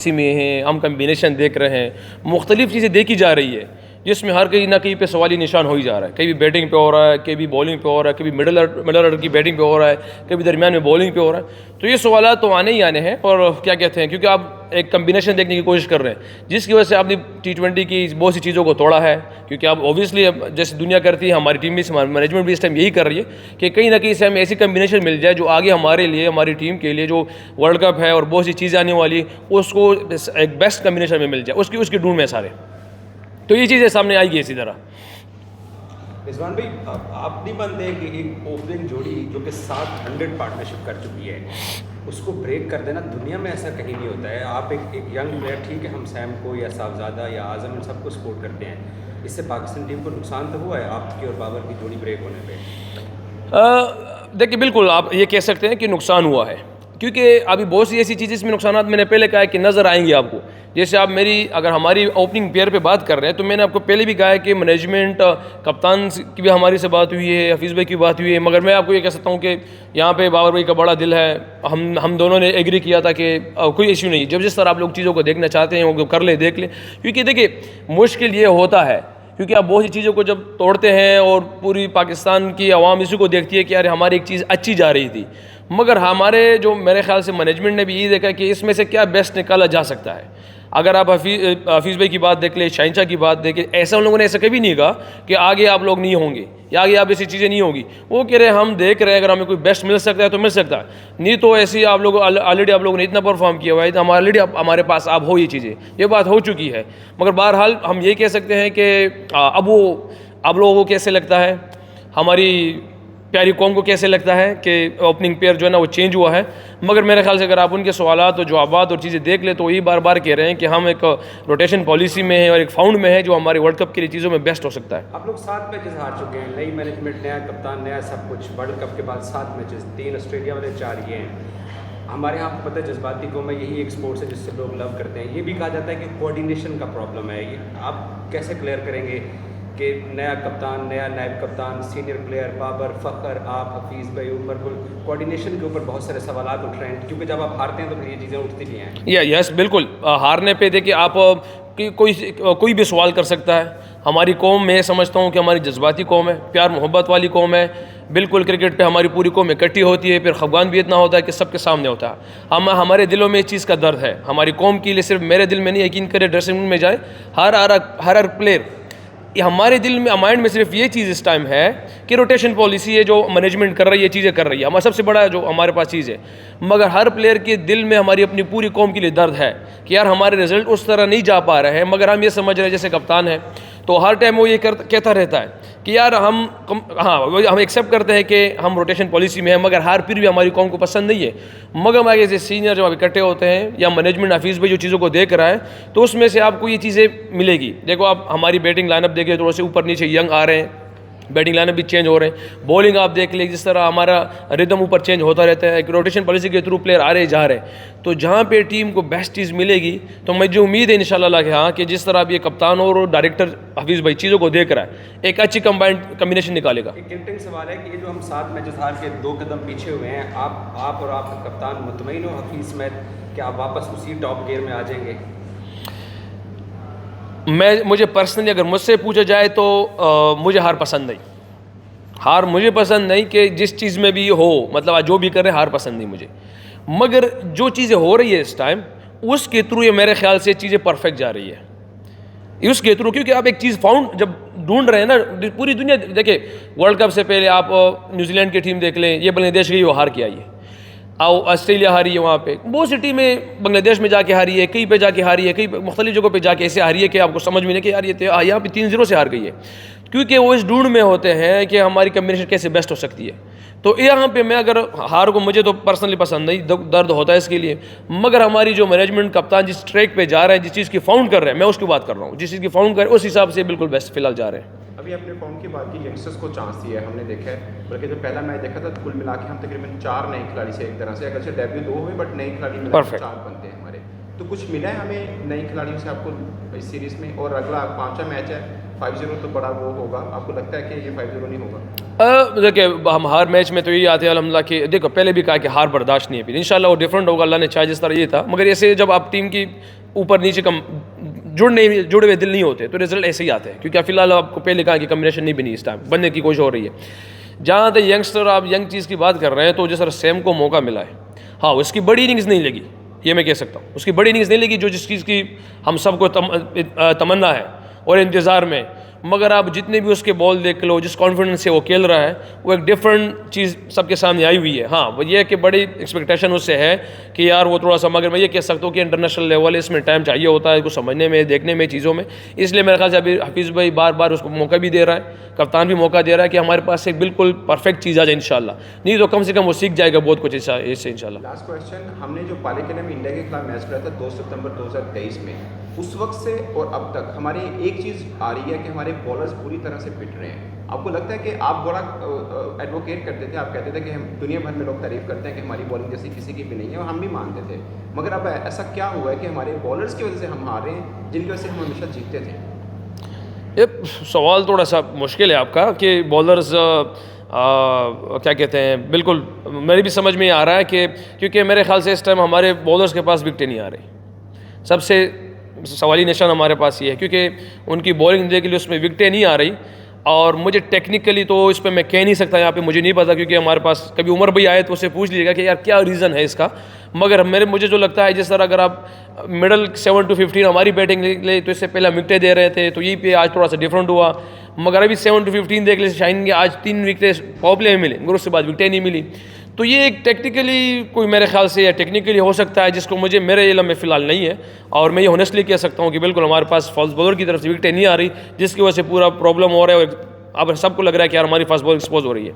इसी में हैं, हम कम्बिनेशन देख रहे हैं, मुख्तलिफ़ चीज़ें देखी जा रही है जिसमें हर कहीं ना कहीं पे सवाली निशान हो ही जा रहा है। कभी बैटिंग पे हो रहा है, कभी बॉलिंग पे हो रहा है, कभी मिडल ऑर्डर की बैटिंग पे हो रहा है, कभी दरमियान में बॉलिंग पे हो रहा है। तो ये सवाल तो आने ही आने हैं। और क्या कहते हैं, क्योंकि आप एक कम्बिनेशन देखने की कोशिश कर रहे हैं जिसकी वजह से आपने T20 की बहुत सी चीज़ों को तोड़ा है। क्योंकि आप ऑब्वियसली जैसे दुनिया करती है, हमारी टीम भी, हमारी मैनेजमेंट भी इस टाइम यही कर रही है कि कहीं ना कहीं से हमें ऐसी कम्बिनेशन मिल जाए जो आगे हमारे लिए, हमारी टीम के लिए जो वर्ल्ड कप है और बहुत सी चीज़ें आने वाली, उसको एक बेस्ट कम्बिनेशन में मिल जाए, उसकी ढूंढ में सारे। तो ये चीज़ें सामने आएगी इसी तरह। रिजवान भाई, आप नहीं मानते हैं कि एक ओपनिंग जोड़ी जो कि 700 पार्टनरशिप कर चुकी है, उसको ब्रेक कर देना दुनिया में ऐसा कहीं नहीं होता है। आप एक यंग प्लेयर, ठीक है, हम सैम को या साहबजादा या आज़म इन सबको सपोर्ट करते हैं, इससे पाकिस्तान टीम को नुकसान तो हुआ है आपकी और बाबर की जोड़ी ब्रेक होने पे? देखिए, बिल्कुल आप ये कह सकते हैं कि नुकसान हुआ है, क्योंकि अभी बहुत सी ऐसी चीज़ें, इसमें नुकसानात मैंने पहले कहा है कि नज़र आएंगे आपको। जैसे आप अगर हमारी ओपनिंग पेयर पे बात कर रहे हैं, तो मैंने आपको पहले भी कहा है कि मैनेजमेंट, कप्तान की भी हमारी से बात हुई है, हफीज़ भाई की बात हुई है। मगर मैं आपको ये कह सकता हूँ कि यहाँ पे बाबर भाई का बड़ा दिल है। हम दोनों ने एग्री किया था कि कोई इश्यू नहीं, जब जिस तरह आप लोग चीज़ों को देखना चाहते हैं वो कर ले, देख लें। क्योंकि देखिए, मुश्किल ये होता है क्योंकि आप बहुत सी चीज़ों को जब तोड़ते हैं और पूरी पाकिस्तान की आवाम इसी को देखती है कि यार हमारी एक चीज़ अच्छी जा रही थी, मगर हमारे जो मेरे ख्याल से मैनेजमेंट ने भी यही देखा कि इसमें से क्या बेस्ट निकाला जा सकता है। अगर आप हफीज़ भाई की बात देख लें, शाहिन की बात देखें, ऐसा उन लोगों ने ऐसा कभी नहीं कहा कि आगे आप लोग नहीं होंगे या आगे आप ऐसी चीज़ें नहीं होगी। वो कह रहे हैं हम देख रहे हैं, अगर हमें कोई बेस्ट मिल सकता है तो मिल सकता है, नहीं तो ऐसी आप लोग ऑलरेडी आप लोगों ने इतना परफॉर्म किया हुआ है तो ऑलरेडी हमारे पास आप हो, ये चीज़ें, ये बात हो चुकी है। मगर बहरहाल हम ये कह सकते हैं कि अब लोगों को कैसे लगता है, हमारी प्यारी कौम को कैसे लगता है कि ओपनिंग पेयर जो है ना वो चेंज हुआ है। मगर मेरे ख्याल से अगर आप उनके सवालात और जवाबात और चीज़ें देख ले तो वही बार बार कह रहे हैं कि हम एक रोटेशन पॉलिसी में है और एक फाउंड में है जो हमारे वर्ल्ड कप के लिए चीज़ों में बेस्ट हो सकता है। आप लोग 7 मैचेस हार चुके हैं, नई मैनेजमेंट, नया कप्तान, नया सब कुछ। वर्ल्ड कप के बाद 7 मैचेस, 3 ऑस्ट्रेलिया वाले, 4 ये हैं। हमारे यहाँ आपको पता है जज्बाती कौम है, यही एक स्पोर्ट्स है जिससे लोग लव करते हैं। ये भी कहा जाता है कि कोऑर्डिनेशन का प्रॉब्लम है। ये आप कैसे क्लियर करेंगे कि नया कप्तान, नया नायब कप्तान, सीनियर प्लेयर, बाबर, फ़खर, आप, हफीज़ भाई, उमर गुल, कोऑर्डिनेशन के ऊपर बहुत सारे सवाल उठ रहे हैं, क्योंकि जब आप हारते हैं तो फिर ये चीज़ें उठती नहीं हैं। यस, बिल्कुल। हारने पे देखिए आप कोई भी सवाल कर सकता है। हमारी कौम, मैं समझता हूँ कि हमारी जज्बाती कौम है, प्यार मोहब्बत वाली कौम है। बिल्कुल क्रिकेट पे हमारी पूरी कौम इकट्ठी होती है, फिर खफगान भी इतना होता है कि सबके सामने होता है। हमारे दिलों में इस चीज़ का दर्द है, हमारी कौम के लिए। सिर्फ मेरे दिल में नहीं, यकीन करें, ड्रेसिंग रूम में जाए, हर प्लेयर, हमारे दिल में, माइंड में सिर्फ ये चीज़ इस टाइम है कि रोटेशन पॉलिसी है जो मैनेजमेंट कर रही है, चीज़ें कर रही है, हमारा सबसे बड़ा जो हमारे पास चीज़ है। मगर हर प्लेयर के दिल में हमारी अपनी पूरी कौम के लिए दर्द है कि यार हमारे रिजल्ट उस तरह नहीं जा पा रहे हैं। मगर हम ये समझ रहे हैं, जैसे कप्तान है तो हर टाइम वो ये कहता रहता है कि यार हम एक्सेप्ट करते हैं कि हम रोटेशन पॉलिसी में है, मगर हार फिर भी हमारी कौम को पसंद नहीं है। मगर हमारे जैसे सीनियर जब इकट्ठे होते हैं या मैनेजमेंट, हफीज़ भाई जो चीज़ों को देख रहा है, तो उसमें से आपको ये चीज़ें मिलेगी। देखो, आप हमारी बैटिंग लाइनअप देखिए, थोड़े से ऊपर नीचे यंग आ रहे हैं, बैटिंग लाइनअप भी चेंज हो रहे हैं। बॉलिंग आप देख लीजिए, जिस तरह हमारा रिदम ऊपर चेंज होता रहता है, एक रोटेशन पॉलिसी के थ्रू प्लेयर आ रहे जा रहे हैं। तो जहाँ पे टीम को बेस्ट चीज़ मिलेगी, तो मुझे उम्मीद है इंशाल्लाह कि हाँ, कि जिस तरह अब ये कप्तान और डायरेक्टर हफीज़ भाई चीज़ों को देख रहा है, एक अच्छी कम्बिनेशन निकालेगा। एक इंटरेस्टिंग सवाल है कि ये जो हम 7 मैचेस हार के 2 कदम पीछे हुए हैं, आप और आपका कप्तान मुतमईन हो हफीज़ में कि आप वापस उसी टॉप गियर में आ जाएंगे? मुझे पर्सनली अगर मुझसे पूछा जाए तो मुझे हार पसंद नहीं। हार मुझे पसंद नहीं, कि जिस चीज़ में भी हो, मतलब आज जो भी कर रहे हैं, हार पसंद नहीं मुझे। मगर जो चीज़ें हो रही है इस टाइम, उसके थ्रू ये मेरे ख्याल से चीज़ें परफेक्ट जा रही है उसके थ्रू। क्योंकि आप एक चीज़ फाउंड जब ढूंढ रहे हैं ना, पूरी दुनिया देखिए, वर्ल्ड कप से पहले आप न्यूजीलैंड की टीम देख लें, ये बांग्लादेश गई, वो हार के आई है। ऑस्ट्रेलिया हारी है, वहाँ पे बहुत सी टीमें बांग्लादेश में जाके हारी है, कहीं पे जाके हारी है, कहीं मुख्तलिफ जगहों पे जाके ऐसे हारी है कि आपको समझ में नहीं कि यार ये यहाँ पे 3-0 से हार गई है। क्योंकि वो इस ढूंढ में होते हैं कि हमारी कम्बिनेशन कैसे बेस्ट हो सकती है। तो यहाँ पे मैं अगर हार को, मुझे तो पर्सनली पसंद नहीं, दर्द होता है इसके लिए। मगर हमारी जो मैनेजमेंट, कप्तान जिस ट्रैक पे जा रहे हैं, जिस चीज़ की फाउंड कर रहे हैं, मैं उसकी बात कर रहा हूँ, जिस चीज़ की फाउंड कर रहे हैं उस हिसाब से बिल्कुल बेस्ट फिलहाल जा रहे हैं। अभी अपने फॉर्म की बात की, यंगस्टर्स को चांस दिया है, हमने देखा है। बल्कि जो पहला मैच देखा था, कुल मिला के हम तकरीबन 4 नए खिलाड़ी से, एक तरह से अगर से डेब्यू 2 हुए, बट नए खिलाड़ी मिला 4 बनते हैं हमारे। तो कुछ मिला है हमें नए खिलाड़ियों से आपको इस सीरीज़ में? और अगला 5वां मैच है, 5-0 तो बड़ा वो होगा, आपको लगता है कि ये 5-0 नहीं होगा? देखिए हम हर मैच में तो यही आते हैं अल्हम्दुलिल्लाह कि देखो पहले भी कहा कि हार बर्दाश्त नहीं है, फिर इंशाल्लाह वो डिफरेंट होगा, अल्लाह ने चाहे जिस तरह ये था, मगर ऐसे जब आप टीम की ऊपर नीचे कम जुड़े हुए दिल नहीं होते तो रिजल्ट ऐसे ही आते हैं, क्योंकि फिलहाल आपको पहले कहा कि कम्बिनेशन नहीं बनी, इस टाइम बनने की कोशिश हो रही है। जहाँ तक यंगस्टर आप यंग चीज़ की बात कर रहे हैं, तो जिस तरह सैम को मौका मिला है, हाँ उसकी बड़ी इनिंग्स नहीं लगी, ये मैं कह सकता हूँ, उसकी बड़ी इनिंग्स नहीं लगी जो जिस चीज़ की हम सबको तमन्ना है और इंतज़ार में, मगर आप जितने भी उसके बॉल देख लो, जिस कॉन्फिडेंस से वो खेल रहा है, वो एक डिफरेंट चीज़ सबके सामने आई हुई है। हाँ वो ये है कि बड़ी एक्सपेक्टेशन उससे है कि यार वो थोड़ा सा, मगर मैं ये कह सकता हूँ कि इंटरनेशनल लेवल इसमें टाइम चाहिए होता है कुछ समझने में, देखने में, चीज़ों में, इसलिए मेरे ख्याल से अभी हफीज़ भाई बार बार उसको मौका भी दे रहा है, कप्तान भी मौका दे रहा है कि हमारे पास एक बिल्कुल परफेक्ट चीज़ आ जाए इंशाल्लाह, नहीं तो कम से कम वो सीख जाएगा बहुत कुछ इससे इंशाल्लाह। लास्ट क्वेश्चन, हमने जो पालेकेले में इंडिया के खिलाफ मैच खेला था 2 सितंबर 2023 में, उस वक्त से और अब तक हमारी एक चीज़ आ रही है कि हमारे बॉलर्स पूरी तरह से पिट रहे हैं। आपको लगता है कि आप बड़ा एडवोकेट करते थे, आप कहते थे कि हम दुनिया भर में लोग तारीफ करते हैं कि हमारी बॉलिंग जैसी किसी की भी नहीं है, और हम भी मानते थे, मगर अब ऐसा क्या हुआ है कि हमारे बॉलर्स की वजह से हम हार रहे हैं जिनकी वजह से हम हमेशा जीतते थे? ये सवाल थोड़ा सा मुश्किल है आपका कि बॉलर्स क्या कहते हैं, बिल्कुल मेरी भी समझ में आ रहा है कि क्योंकि मेरे ख्याल से इस टाइम हमारे बॉलर्स के पास विकटें नहीं आ रही, सबसे सवाली निशान हमारे पास ये है, क्योंकि उनकी बॉलिंग देख के लिए उसमें विकटें नहीं आ रही, और मुझे टेक्निकली तो इस पर मैं कह नहीं सकता यहाँ पे, मुझे नहीं पता, क्योंकि हमारे पास कभी उमर भाई आए तो उससे पूछ लीजिएगा कि यार क्या रीज़न है इसका, मगर मुझे जो लगता है, जिस तरह अगर आप मिडल 7 to 15 हमारी बैटिंग ले तो इससे पहले हम विकटें दे रहे थे, तो यहीं पे आज थोड़ा सा डिफरेंट हुआ, मगर अभी 7 to 15 देख ले शाइन के आज 3 विकटें पावर प्ले में मिले, मगर उसके बाद विकटें नहीं मिली, तो ये एक टेक्निकली कोई मेरे ख्याल से या टेक्निकली हो सकता है, जिसको मुझे मेरे इल्म में फ़िलहाल नहीं है, और मैं ये ऑनेस्टली कह सकता हूँ कि बिल्कुल हमारे पास फास्ट बॉलर की तरफ से विकटें नहीं आ रही, जिसकी वजह से पूरा प्रॉब्लम हो रहा है, और अब सबको लग रहा है कि यार हमारी फास्ट बॉल एक्सपोज हो रही है।